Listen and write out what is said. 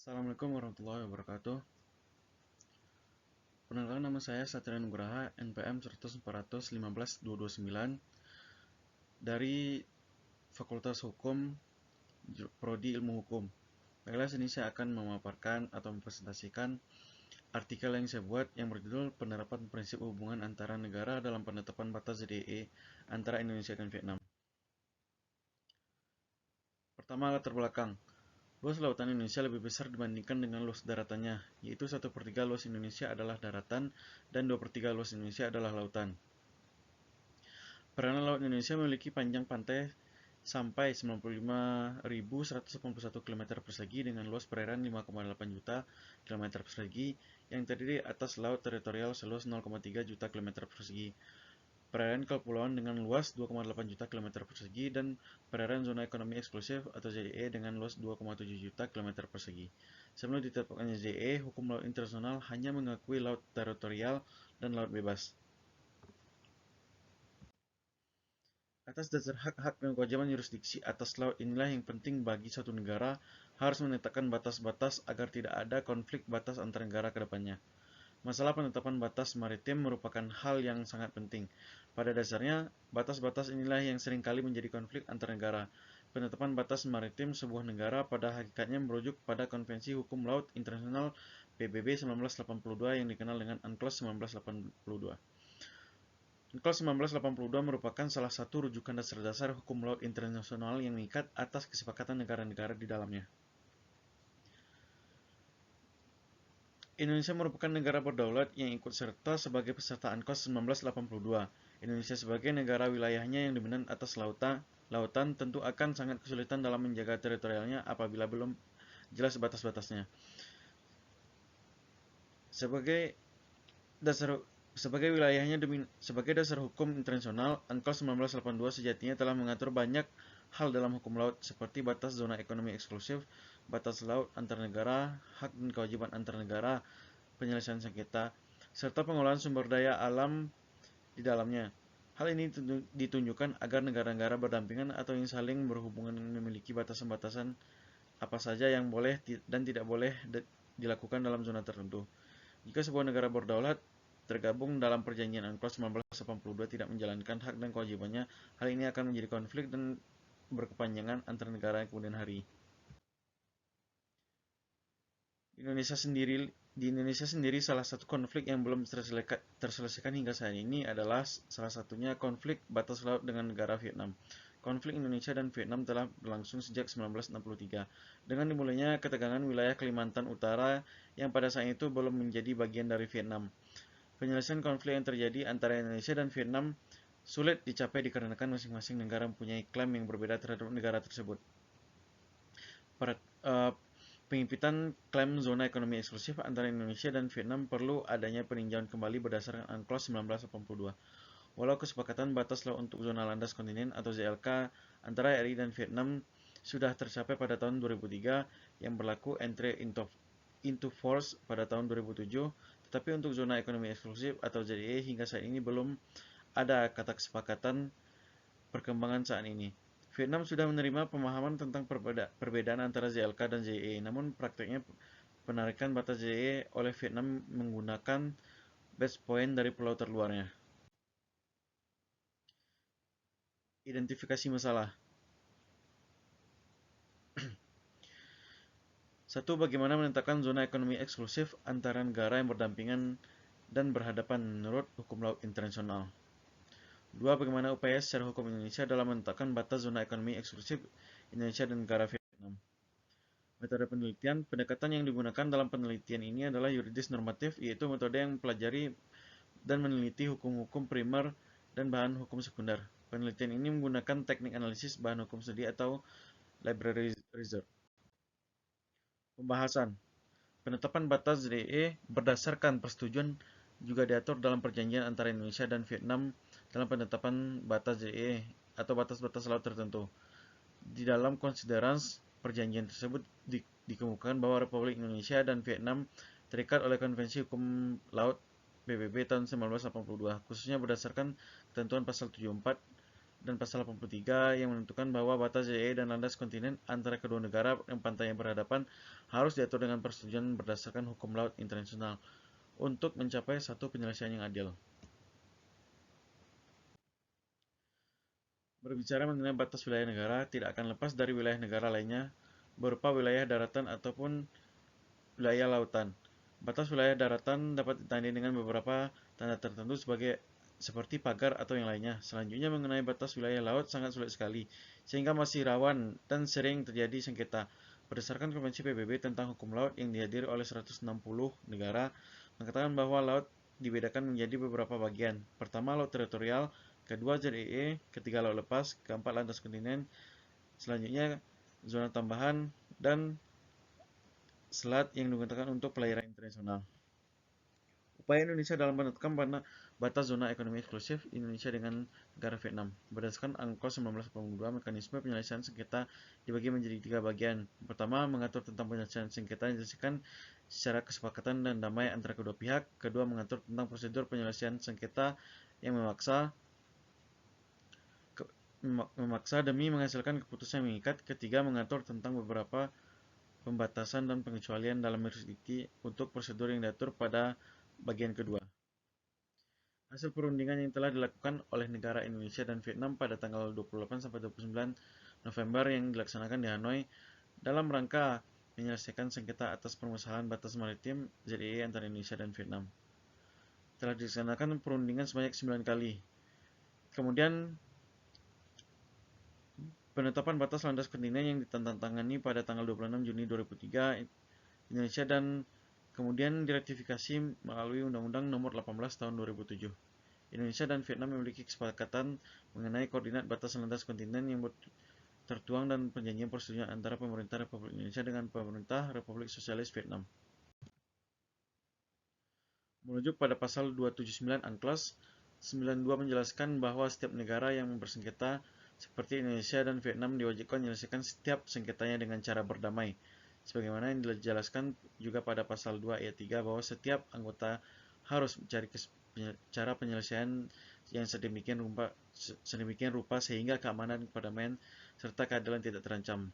Assalamualaikum warahmatullahi wabarakatuh. Perkenalkan, nama saya Satria Nugraha, NPM 100415229 dari Fakultas Hukum Prodi Ilmu Hukum. Baiklah, sini saya akan memaparkan atau mempresentasikan artikel yang saya buat yang berjudul Penerapan Prinsip Hubungan Antara Negara dalam Penetapan Batas ZEE antara Indonesia dan Vietnam. Pertama, latar belakang. Luas lautan Indonesia lebih besar dibandingkan dengan luas daratannya, yaitu 1/3 luas Indonesia adalah daratan dan 2/3 luas Indonesia adalah lautan. Perairan laut Indonesia memiliki panjang pantai sampai 95.181 km persegi dengan luas perairan 5,8 juta km persegi yang terdiri atas laut teritorial seluas 0,3 juta km persegi, perairan kepulauan dengan luas 2,8 juta km persegi, dan perairan zona ekonomi eksklusif atau ZEE dengan luas 2,7 juta km persegi. Sebelum ditetapkannya ZEE, hukum laut internasional hanya mengakui laut teritorial dan laut bebas. Atas dasar hak-hak dan kewajiban yurisdiksi atas laut inilah yang penting bagi suatu negara harus menetapkan batas-batas agar tidak ada konflik batas antar negara ke depannya. Masalah penetapan batas maritim merupakan hal yang sangat penting. Pada dasarnya, batas-batas inilah yang seringkali menjadi konflik antar negara. Penetapan batas maritim sebuah negara pada hakikatnya merujuk pada Konvensi Hukum Laut Internasional PBB 1982 yang dikenal dengan UNCLOS 1982. UNCLOS 1982 merupakan salah satu rujukan dasar-dasar hukum laut internasional yang mengikat atas kesepakatan negara-negara di dalamnya. Indonesia merupakan negara berdaulat yang ikut serta sebagai peserta UNCLOS 1982. Indonesia sebagai negara wilayahnya yang dominan atas lautan tentu akan sangat kesulitan dalam menjaga teritorialnya apabila belum jelas batas-batasnya. Sebagai wilayahnya sebagai dasar hukum internasional, UNCLOS 1982 sejatinya telah mengatur banyak hal dalam hukum laut seperti batas zona ekonomi eksklusif, batas laut antar negara, hak dan kewajiban antar negara, penyelesaian sengketa, serta pengelolaan sumber daya alam di dalamnya. Hal ini ditunjukkan agar negara-negara berdampingan atau yang saling berhubungan memiliki batasan-batasan apa saja yang boleh dan tidak boleh dilakukan dalam zona tertentu. Jika sebuah negara berdaulat tergabung dalam perjanjian UNCLOS 1982 tidak menjalankan hak dan kewajibannya, hal ini akan menjadi konflik dan berkepanjangan antar negara kemudian hari. Di Indonesia sendiri salah satu konflik yang belum terselesaikan hingga saat ini adalah salah satunya konflik batas laut dengan negara Vietnam. Konflik Indonesia dan Vietnam telah berlangsung sejak 1963, dengan dimulainya ketegangan wilayah Kalimantan Utara yang pada saat itu belum menjadi bagian dari Vietnam. Penyelesaian konflik yang terjadi antara Indonesia dan Vietnam sulit dicapai dikarenakan masing-masing negara mempunyai klaim yang berbeda terhadap negara tersebut. Pengimpitan klaim zona ekonomi eksklusif antara Indonesia dan Vietnam perlu adanya peninjauan kembali berdasarkan UNCLOS 1982. Walau kesepakatan batas laut untuk zona landas kontinen atau ZLK antara RI dan Vietnam sudah tercapai pada tahun 2003 yang berlaku entry into force pada tahun 2007, tetapi untuk zona ekonomi eksklusif atau ZEE hingga saat ini belum ada kata kesepakatan perkembangan saat ini. Vietnam sudah menerima pemahaman tentang perbedaan antara ZLK dan ZEE, namun prakteknya penarikan batas ZEE oleh Vietnam menggunakan base point dari pulau terluarnya. Identifikasi masalah. 1. Bagaimana menetapkan zona ekonomi eksklusif antara negara yang berdampingan dan berhadapan menurut hukum laut internasional. 2. Bagaimana upaya secara hukum Indonesia dalam menetapkan batas zona ekonomi eksklusif Indonesia dan negara Vietnam. Metode penelitian. Pendekatan yang digunakan dalam penelitian ini adalah yuridis normatif, yaitu metode yang mempelajari dan meneliti hukum-hukum primer dan bahan hukum sekunder. Penelitian ini menggunakan teknik analisis bahan hukum studi atau library research. Pembahasan. Penetapan batas ZEE berdasarkan persetujuan juga diatur dalam perjanjian antara Indonesia dan Vietnam dalam penetapan batas ZEE atau batas-batas laut tertentu. Di dalam konsiderans perjanjian tersebut dikemukakan bahwa Republik Indonesia dan Vietnam terikat oleh Konvensi Hukum Laut PBB tahun 1982, khususnya berdasarkan ketentuan pasal 74 dan pasal 83 yang menentukan bahwa batas JE dan landas kontinen antara kedua negara yang pantainya berhadapan harus diatur dengan persetujuan berdasarkan hukum laut internasional untuk mencapai satu penyelesaian yang adil. Berbicara mengenai batas wilayah negara, tidak akan lepas dari wilayah negara lainnya berupa wilayah daratan ataupun wilayah lautan. Batas wilayah daratan dapat ditandai dengan beberapa tanda tertentu seperti pagar atau yang lainnya. Selanjutnya mengenai batas wilayah laut sangat sulit sekali, sehingga masih rawan dan sering terjadi sengketa. Berdasarkan Konvensi PBB tentang hukum laut yang dihadiri oleh 160 negara, mengatakan bahwa laut dibedakan menjadi beberapa bagian. Pertama, laut teritorial, kedua ZEE, ketiga laut lepas, keempat landas kontinen, selanjutnya zona tambahan, dan selat yang digunakan untuk pelayaran internasional. Upaya Indonesia dalam menetapkan batas zona ekonomi eksklusif Indonesia dengan negara Vietnam. Berdasarkan UNCLOS 1982, mekanisme penyelesaian sengketa dibagi menjadi 3 bagian. Pertama, mengatur tentang penyelesaian sengketa yang diselesaikan secara kesepakatan dan damai antara kedua pihak. Kedua, mengatur tentang prosedur penyelesaian sengketa yang memaksa demi menghasilkan keputusan yang mengikat. Ketiga, mengatur tentang beberapa pembatasan dan pengecualian dalam jurisdiksi untuk prosedur yang diatur pada bagian kedua. Hasil perundingan yang telah dilakukan oleh negara Indonesia dan Vietnam pada tanggal 28-29 November yang dilaksanakan di Hanoi dalam rangka menyelesaikan sengketa atas permasalahan batas maritim ZEE antara Indonesia dan Vietnam. Telah dilaksanakan perundingan sebanyak 9 kali. Kemudian penetapan batas landas kontinen yang ditandatangani pada tanggal 26 Juni 2003 Indonesia dan kemudian diratifikasi melalui Undang-Undang Nomor 18 Tahun 2007. Indonesia dan Vietnam memiliki kesepakatan mengenai koordinat batas landas kontinen yang tertuang dan perjanjian persetujuan antara pemerintah Republik Indonesia dengan pemerintah Republik Sosialis Vietnam. Merujuk pada pasal 279 UNCLOS 92 menjelaskan bahwa setiap negara yang bersengketa seperti Indonesia dan Vietnam diwajibkan menyelesaikan setiap sengketanya dengan cara berdamai. Sebagaimana yang dijelaskan juga pada pasal 2 ayat 3 bahwa setiap anggota harus mencari cara penyelesaian yang sedemikian rupa sehingga keamanan, perdamaian, serta keadilan tidak terancam.